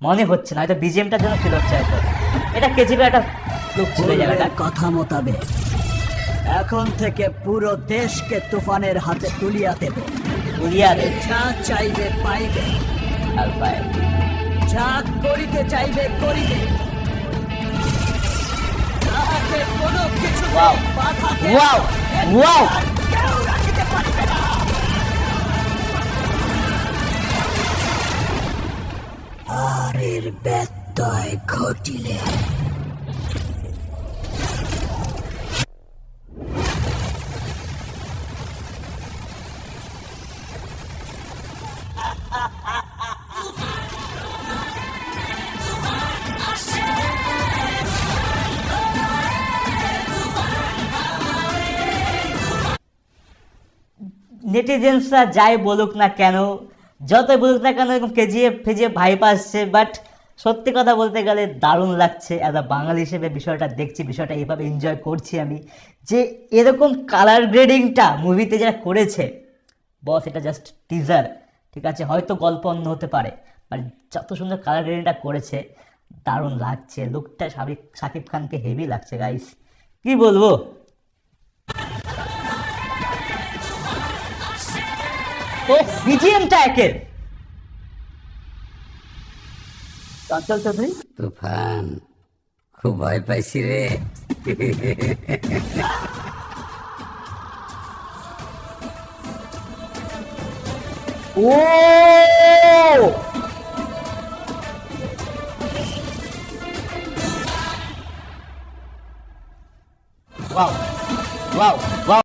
মনে হচ্ছে না, হয়তো বিজিএমটার জন্য ফিল হচ্ছে হয়তো। এটা কেজিপি একটা লুক ছিল এই জায়গাটা। কথা মোতাবেক এখন থেকে পুরো দেশকে তুফানের হাতে তুলিয়া দেব। উড়িয়া দে যা চাইবে পাইবে, আলফায়। যা করিতে চাইবে করিবে, তাহাকে কোনো কিছু ওয়াও বাধাতে ওয়াও ওয়াও কেউ রাখিতে পারিবে না। আর এর ব্যত্যয় ঘটিলে নেটিজেন্সরা যাই বলুক না কেন, যতই বলুক না কেন, এরকম কেজিএফ ফেজিএফ ভাইপ আসছে, বাট সত্যি কথা বলতে গেলে দারুণ লাগছে। অ্যাজ আ বাঙালি হিসেবে বিষয়টা দেখছি, বিষয়টা এইভাবে এনজয় করছি আমি, যে এরকম কালার গ্রেডিংটা মুভিতে যারা করেছে বস, এটা জাস্ট টিজার, ঠিক আছে? হয়তো গল্প অন্য হতে পারে, বাট যত সুন্দর কালার গ্রেডিংটা করেছে দারুণ লাগছে। লুকটা শাকিব খানকে হেভি লাগছে গাইস, কি বলবো। ও বিজিএমটা একের চঞ্চল চৌধুরী। তুফান, খুব ভয় পাইছি রে। ও ওয়াও ওয়াও ওয়াও।